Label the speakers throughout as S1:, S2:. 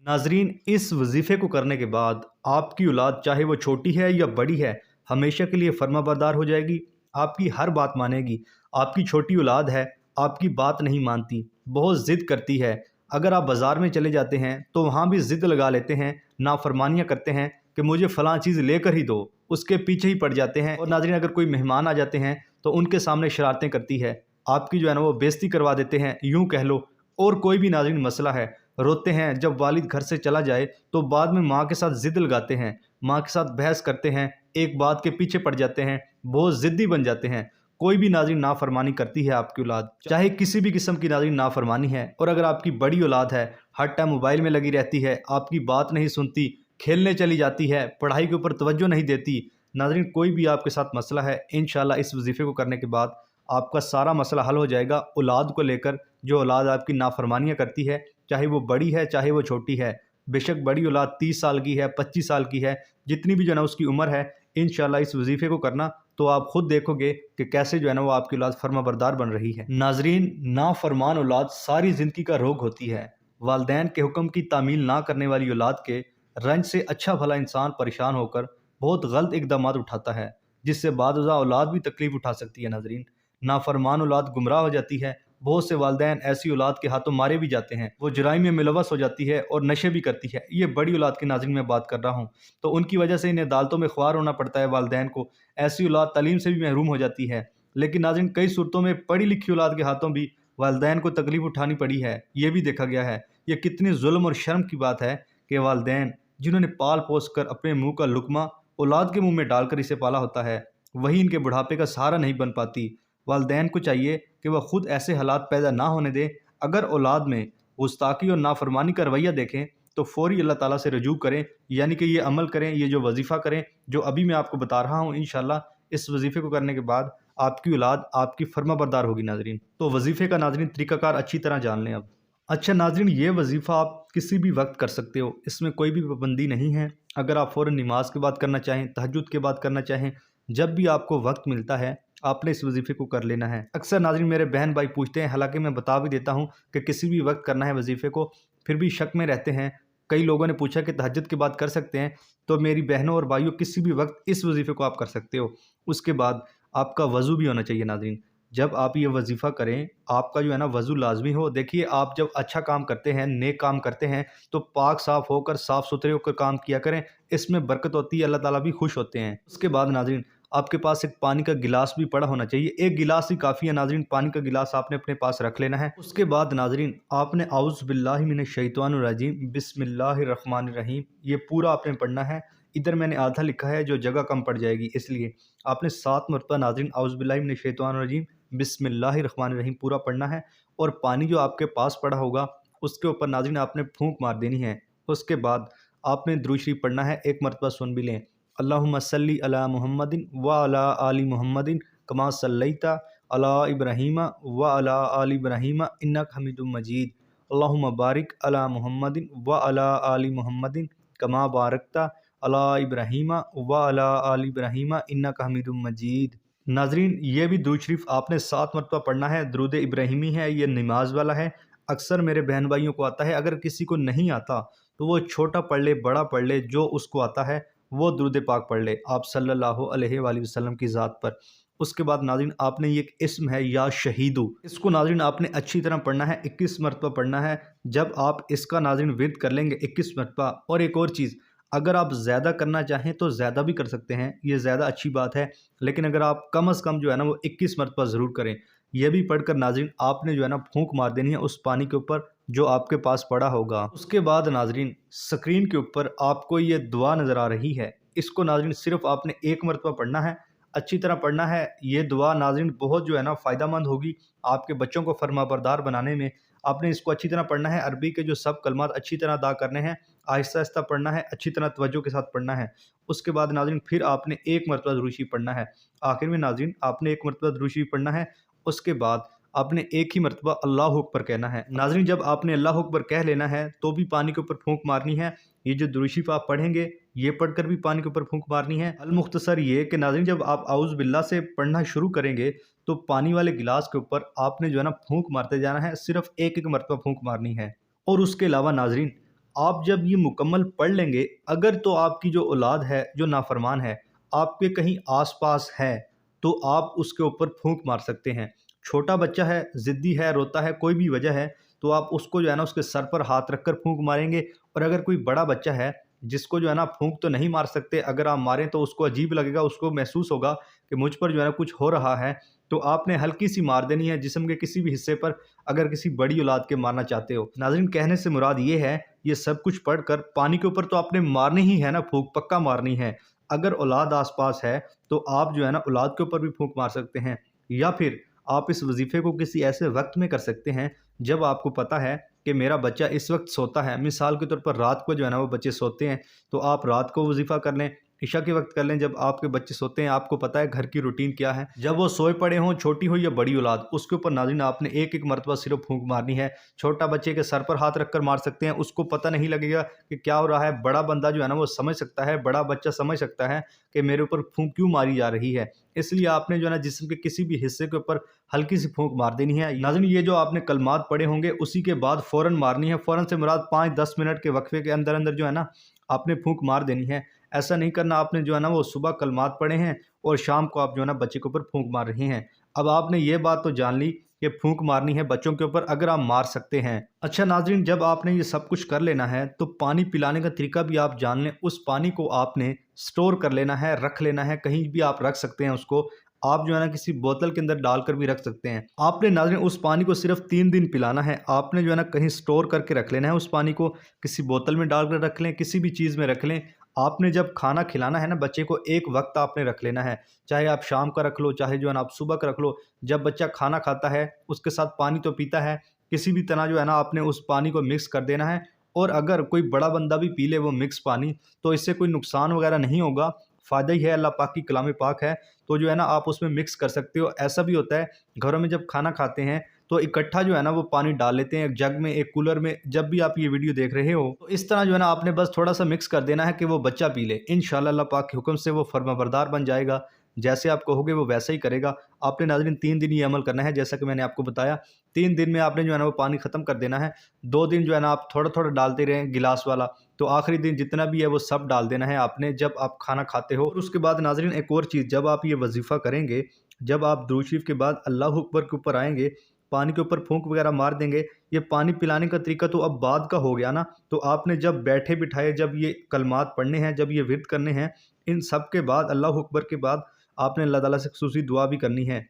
S1: नाजरीन, इस वजीफ़े को करने के बाद आपकी औलाद चाहे वो छोटी है या बड़ी है, हमेशा के लिए फर्माबरदार हो जाएगी। आपकी हर बात मानेगी। आपकी छोटी औलाद है, आपकी बात नहीं मानती, बहुत ज़िद करती है। अगर आप बाज़ार में चले जाते हैं तो वहाँ भी ज़िद लगा लेते हैं, नाफरमानियाँ करते हैं कि मुझे फ़लाँ चीज़ लेकर ही दो, उसके पीछे ही पड़ जाते हैं। और नाजरीन, अगर कोई मेहमान आ जाते हैं तो उनके सामने शरारतें करती है, आपकी जो है ना वो बेइज्जती करवा देते हैं, यूँ कह लो। और कोई भी नाजरीन मसला है, रोते हैं जब वालिद घर से चला जाए तो बाद में माँ के साथ ज़िद लगाते हैं, माँ के साथ बहस करते हैं, एक बात के पीछे पड़ जाते हैं, बहुत ज़िद्दी बन जाते हैं। कोई भी नाज़रीन नाफरमानी करती है आपकी औलाद, चाहे किसी भी किस्म की नाज़रीन नाफरमानी है। और अगर आपकी बड़ी औलाद है, हर टाइम मोबाइल में लगी रहती है, आपकी बात नहीं सुनती, खेलने चली जाती है, पढ़ाई के ऊपर तवज्जो नहीं देती, नाज़रीन कोई भी आपके साथ मसला है, इंशाल्लाह इस वजीफ़े को करने के बाद आपका सारा मसला हल हो जाएगा। औलाद को लेकर, जो औलाद आपकी नाफरमानियाँ करती है, चाहे वो बड़ी है चाहे वो छोटी है, बेशक बड़ी औलाद 30 साल की है, 25 साल की है, जितनी भी जो है ना उसकी उम्र है, इंशाल्लाह इस वजीफ़े को करना तो आप खुद देखोगे कि कैसे जो है ना वो आपकी औलाद फर्माबरदार बन रही है। नाजरीन, नाफरमान औलाद सारी ज़िंदगी का रोग होती है। वालदैन के हुक्म की तामील ना करने वाली औलाद के रंज से अच्छा भला इंसान परेशान होकर बहुत गलत इकदामात उठाता है, जिससे बादुज़ा औलाद भी तकलीफ़ उठा सकती है। नाजरीन, नाफरमान औलाद गुमराह हो जाती है। बहुत से वालदैन ऐसी औलाद के हाथों मारे भी जाते हैं, वो जुराइम में मुलव्वस हो जाती है और नशे भी करती है। ये बड़ी औलाद की नाज़रीन मैं बात कर रहा हूँ, तो उनकी वजह से इन्हें अदालतों में ख्वार होना पड़ता है। वालदैन को ऐसी औलाद तालीम से भी महरूम हो जाती है। लेकिन नाज़रीन, कई सूरतों में पढ़ी लिखी औलाद के हाथों भी वालदैन को तकलीफ़ उठानी पड़ी है, ये भी देखा गया है। ये कितनी जुल्म और शर्म की बात है कि वालदैन जिन्होंने पाल पोस कर अपने मुँह का लुक़मा औलाद के मुँह में डालकर इसे पाला होता है, वही इनके बुढ़ापे का सहारा नहीं बन पाती। वालदैन को चाहिए कि वह खुद ऐसे हालात पैदा ना होने दें। अगर औलाद में गुस्ताखी और नाफरमानी का रवैया देखें तो फ़ौरी अल्लाह ताला से रजू करें, यानी कि ये अमल करें, ये जो वजीफ़ा करें जो अभी मैं आपको बता रहा हूँ। इंशाल्लाह इस वजीफ़े को करने के बाद आपकी औलाद आपकी फर्माबरदार होगी। नाजरीन, तो वजीफ़े का नाजरीन तरीक़ाकार अच्छी तरह जान लें अब। अच्छा नाजरीन, ये वजीफ़ा आप किसी भी वक्त कर सकते हो, इसमें कोई भी पाबंदी नहीं है। अगर आप फ़ौरन नमाज के बाद करना चाहें, तहज्जुद के बाद करना चाहें, जब भी आपको वक्त मिलता है आपने इस वजीफ़े को कर लेना है। अक्सर नाज़रीन मेरे बहन भाई पूछते हैं, हालांकि मैं बता भी देता हूं कि किसी भी वक्त करना है वजीफ़े को, फिर भी शक में रहते हैं। कई लोगों ने पूछा कि तहज्जुद के बाद कर सकते हैं, तो मेरी बहनों और भाइयों, किसी भी वक्त इस वजीफ़े को आप कर सकते हो। उसके बाद आपका वज़ू भी होना चाहिए। नाज़रीन, जब आप ये वजीफ़ा करें, आपका जो है ना वज़ू लाजमी हो। देखिए, आप जब अच्छा काम करते हैं, नेक काम करते हैं, तो पाक साफ़ होकर, साफ़ सुथरे होकर काम किया करें, इसमें बरकत होती है, अल्लाह ताला भी खुश होते हैं। उसके बाद नाज़रीन, आपके पास एक पानी का गिलास भी पड़ा होना चाहिए। एक गिलास ही काफ़ी है नाज़रीन, पानी का गिलास आपने अपने पास रख लेना है। उसके बाद नाज़रीन, आपने औज़ु बिल्लाहि मिनश शैतानिर रजीम बिस्मिल्लाहिर रहमानिर रहीम ये पूरा आपने पढ़ना है। इधर मैंने आधा लिखा है, जो जगह कम पड़ जाएगी, इसलिए आपने 7 मरतबा नाज़रीन औज़ु बिल्लाहि मिनश शैतानिर रजीम बिस्मिल्लाहिर रहमानिर रहीम पूरा पढ़ना है। और पानी जो आपके पास पड़ा होगा उसके ऊपर नाज़रीन आपने फूंक मार देनी है। उसके बाद आपने दुरूद शरीफ पढ़ना है, एक मरतबा सुन भी लें। अल्लाहुम्मा सल्ली अला मुहम्मदिन व अला आलि मुहम्मदिन कमा सल्लैता अला इब्राहीमा व अला आलि इब्राहीमा इन्नका हमीदुम मजीद। अल्लाहुम्मा बारिक अला मुहम्मदिन व अला आलि मुहम्मदिन कमा बारकता अला इब्राहीमा व अला आलि इब्राहीमा इन्नका हमीदुम मजीद। नाजरीन, ये भी दुरूद शरीफ आपने 7 मरतबा पढ़ना है। दुरूद इब्राहिमी है, ये नमाज वाला है। अक्सर मेरे बहन भाइयों को आता है, अगर किसी को नहीं आता तो वो छोटा पढ़ ले, बड़ा पढ़ ले, जो उसको आता है वो दुरूद पाक पढ़ ले आप सल्लल्लाहु अलैहि वसल्लम की ज़ात पर। उसके बाद नाज़रीन, आपने ये एक इस्म है या शहीदू, इसको नाज़रीन आपने अच्छी तरह पढ़ना है, 21 मरतबा पढ़ना है। जब आप इसका नाज़रीन विर्द कर लेंगे 21 मरतबा। और एक और चीज़, अगर आप ज़्यादा करना चाहें तो ज़्यादा भी कर सकते हैं, ये ज़्यादा अच्छी बात है। लेकिन अगर आप कम अज़ कम जो है ना वो 21 मरतबा ज़रूर करें। यह भी पढ़कर नाज़रीन आपने जो है ना फूंक मार देनी है उस पानी के ऊपर जो आपके पास पड़ा होगा। उसके बाद नाज़रीन, स्क्रीन के ऊपर आपको ये दुआ नज़र आ रही है, इसको नाज़रीन सिर्फ आपने एक मरतबा पढ़ना है, अच्छी तरह पढ़ना है। ये दुआ नाज़रीन बहुत जो है ना फ़ायदेमंद होगी आपके बच्चों को फर्माबरदार बनाने में। आपने इसको अच्छी तरह पढ़ना है, अरबी के जो सब कलमात अच्छी तरह अदा करने हैं, आहिस्ता आहिस्ता पढ़ना है, अच्छी तरह तवज्जो के साथ पढ़ना है। उसके बाद नाज़रीन फिर आपने एक मरतबा दुरूद शरीफ पढ़ना है। आखिर में नाज़रीन आपने एक मरतबा दुरूद शरीफ पढ़ना है। उसके बाद आपने एक ही मरतबा अल्लाहु अकबर कहना है। नाज़रीन, जब आपने अल्लाहु अकबर कह लेना है तो भी पानी के ऊपर फूंक मारनी है। ये जो दुरूद शरीफ आप पढ़ेंगे, ये पढ़कर भी पानी के ऊपर फूंक मारनी है। अल मुख्तसर ये कि नाज़रीन, जब आप औज़ु बिल्लाह से पढ़ना शुरू करेंगे तो पानी वाले गिलास के ऊपर आपने जो है ना फूंक मारते जाना है, सिर्फ एक एक मरतबा फूंक मारनी है। और उसके अलावा नाज़रीन, آپ جب یہ مکمل پڑھ لیں گے، اگر تو آپ کی جو اولاد ہے جو نافرمان ہے آپ کے کہیں آس پاس ہے تو آپ اس کے اوپر پھونک مار سکتے ہیں۔ چھوٹا بچہ ہے، ضدی ہے، روتا ہے، کوئی بھی وجہ ہے تو آپ اس کو جو ہے نا اس کے سر پر ہاتھ رکھ کر پھونک ماریں گے۔ اور اگر کوئی بڑا بچہ ہے جس کو جو ہے نا پھونک تو نہیں مار سکتے، اگر آپ ماریں تو اس کو عجیب لگے گا، اس کو محسوس ہوگا کہ مجھ پر جو ہے نا کچھ ہو رہا ہے، تو آپ نے ہلکی سی مار دینی ہے جسم کے کسی بھی حصے پر، اگر کسی بڑی اولاد کے مارنا چاہتے ہو۔ ناظرین، کہنے سے مراد یہ ہے، یہ سب کچھ پڑھ کر پانی کے اوپر تو آپ نے مارنی ہی ہے نا پھونک، پکا مارنی ہے۔ اگر اولاد آس پاس ہے تو آپ جو ہے نا اولاد کے اوپر بھی پھونک مار سکتے ہیں، یا پھر آپ اس وظیفے کو کسی ایسے وقت میں کر سکتے ہیں جب آپ کو پتہ ہے کہ میرا بچہ اس وقت سوتا ہے۔ مثال کے طور پر رات کو جو ہے نا وہ بچے سوتے ہیں، تو آپ رات کو وظیفہ کر لیں، عشاء کے وقت کر لیں جب آپ کے بچے سوتے ہیں۔ آپ کو پتہ ہے گھر کی روٹین کیا ہے، جب وہ سوئے پڑے ہوں، چھوٹی ہو یا بڑی اولاد، اس کے اوپر ناظرین آپ نے ایک ایک مرتبہ صرف پھونک مارنی ہے۔ چھوٹا بچے کے سر پر ہاتھ رکھ کر مار سکتے ہیں، اس کو پتہ نہیں لگے گا کہ کیا ہو رہا ہے۔ بڑا بندہ جو ہے نا وہ سمجھ سکتا ہے، بڑا بچہ سمجھ سکتا ہے کہ میرے اوپر پھونک کیوں ماری جا رہی ہے، اس لیے آپ نے جو ہے نا جسم کے کسی بھی حصے کے اوپر ہلکی سی پھونک مار دینی ہے۔ ناظرین، یہ جو آپ نے کلمات پڑھے ہوں گے اسی کے بعد فوراً مارنی ہے۔ فوراً سے مراد 5-10 منٹ کے وقفے کے اندر اندر جو ہے نا آپ نے پھونک مار دینی ہے۔ ایسا نہیں کرنا آپ نے جو ہے نا وہ صبح کلمات پڑھے ہیں اور شام کو آپ جو ہے نا بچے کے اوپر پھونک مار رہے ہیں۔ اب آپ نے یہ بات تو جان لی کہ پھونک مارنی ہے بچوں کے اوپر، اگر آپ مار سکتے ہیں۔ اچھا ناظرین، جب آپ نے یہ سب کچھ کر لینا ہے تو پانی پلانے کا طریقہ بھی آپ جان لیں۔ اس پانی کو آپ نے سٹور کر لینا ہے، رکھ لینا ہے، کہیں بھی آپ رکھ سکتے ہیں اس کو۔ آپ جو ہے نا کسی بوتل کے اندر ڈال کر بھی رکھ سکتے ہیں۔ آپ نے ناظرین اس پانی کو صرف 3 دن پلانا ہے۔ آپ نے جو ہے نا کہیں سٹور کر کے رکھ لینا ہے اس پانی کو، کسی بوتل میں ڈال کر رکھ لیں، کسی بھی چیز میں رکھ لیں۔ آپ نے جب کھانا کھلانا ہے نا بچے کو، ایک وقت آپ نے رکھ لینا ہے، چاہے آپ شام کا رکھ لو، چاہے جو ہے نا آپ صبح کا رکھ لو۔ جب بچہ کھانا کھاتا ہے اس کے ساتھ پانی تو پیتا ہے، کسی بھی طرح جو ہے نا آپ نے اس پانی کو مکس کر دینا ہے۔ اور اگر کوئی بڑا بندہ بھی پی لے وہ مکس پانی تو اس سے کوئی نقصان وغیرہ نہیں ہوگا، فائدہ ہی ہے، اللہ پاک کی کلام پاک ہے، تو جو ہے نا آپ اس میں مکس کر سکتے ہو۔ ایسا بھی ہوتا ہے گھروں میں جب کھانا کھاتے ہیں تو اکٹھا جو ہے نا وہ پانی ڈال لیتے ہیں ایک جگ میں، ایک کولر میں۔ جب بھی آپ یہ ویڈیو دیکھ رہے ہو تو اس طرح جو ہے نا آپ نے بس تھوڑا سا مکس کر دینا ہے کہ وہ بچہ پی لے۔ انشاءاللہ اللہ پاک کے حکم سے وہ فرما بردار بن جائے گا، جیسے آپ کہو گے وہ ویسا ہی کرے گا۔ آپ نے ناظرین 3 دن یہ عمل کرنا ہے، جیسا کہ میں نے آپ کو بتایا 3 دن میں آپ نے جو ہے نا وہ پانی ختم کر دینا ہے۔ 2 دن جو ہے نا آپ تھوڑا تھوڑا ڈالتے رہیں گلاس والا، تو آخری دن جتنا بھی ہے وہ سب ڈال دینا ہے آپ نے جب آپ کھانا کھاتے ہو۔ اور اس کے بعد ناظرین ایک اور چیز، جب آپ یہ وظیفہ کریں گے، جب آپ درود شریف کے بعد اللہ اکبر کے اوپر آئیں گے، پانی کے اوپر پھونک وغیرہ مار دیں گے، یہ پانی پلانے کا طریقہ تو اب بعد کا ہو گیا نا، تو آپ نے جب بیٹھے بٹھائے جب یہ کلمات پڑھنے ہیں، جب یہ ورد کرنے ہیں، ان سب کے بعد اللہ اکبر کے بعد آپ نے اللہ تعالیٰ سے خصوصی دعا بھی کرنی ہے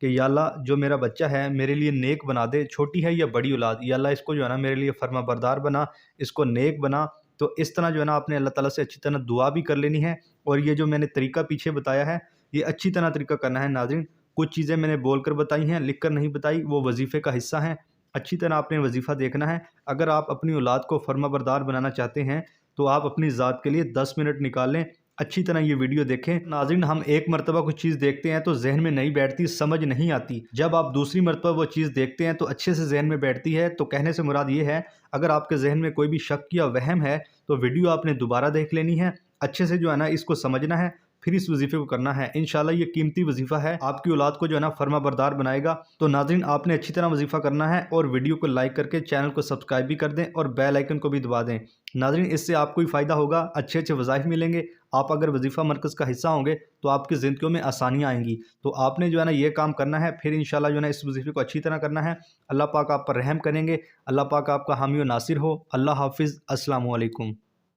S1: کہ یا اللہ جو میرا بچہ ہے میرے لیے نیک بنا دے، چھوٹی ہے یا بڑی اولاد، یا اللہ اس کو جو ہے نا میرے لیے فرما بردار بنا، اس کو نیک بنا۔ تو اس طرح جو ہے نا آپ نے اللہ تعالیٰ سے اچھی طرح دعا بھی کر لینی ہے۔ اور یہ جو میں نے طریقہ پیچھے بتایا ہے یہ اچھی طرح طریقہ کرنا ہے ناظرین۔ کچھ چیزیں میں نے بول کر بتائی ہیں، لکھ کر نہیں بتائی، وہ وظیفے کا حصہ ہیں۔ اچھی طرح آپ نے وظیفہ دیکھنا ہے۔ اگر آپ اپنی اولاد کو فرما بردار بنانا چاہتے ہیں تو آپ اپنی ذات کے لیے 10 منٹ نکال لیں، اچھی طرح یہ ویڈیو دیکھیں۔ ناظرین، ہم ایک مرتبہ کچھ چیز دیکھتے ہیں تو ذہن میں نہیں بیٹھتی، سمجھ نہیں آتی، جب آپ دوسری مرتبہ وہ چیز دیکھتے ہیں تو اچھے سے ذہن میں بیٹھتی ہے۔ تو کہنے سے مراد یہ ہے، اگر آپ کے ذہن میں کوئی بھی شک یا وہم ہے تو ویڈیو آپ نے دوبارہ دیکھ لینی ہے، اچھے سے جو ہے نا اس کو سمجھنا ہے، پھر اس وظیفے کو کرنا ہے۔ انشاءاللہ یہ قیمتی وظیفہ ہے، آپ کی اولاد کو جو ہے نا فرما بردار بنائے گا۔ تو ناظرین، آپ نے اچھی طرح وظیفہ کرنا ہے اور ویڈیو کو لائک کر کے چینل کو سبسکرائب بھی کر دیں اور بیل آئیکن کو بھی دبا دیں۔ ناظرین، اس سے آپ کو ہی فائدہ ہوگا، اچھے اچھے وظائف ملیں گے۔ آپ اگر وظیفہ مرکز کا حصہ ہوں گے تو آپ کی زندگیوں میں آسانیاں آئیں گی۔ تو آپ نے جو ہے نا یہ کام کرنا ہے، پھر انشاءاللہ جو ہے نا اس وظیفے کو اچھی طرح کرنا ہے۔ اللہ پاک آپ پر رحم کریں گے، اللہ پاک آپ کا حامی و ناصر ہو۔ اللہ حافظ، السلام علیکم۔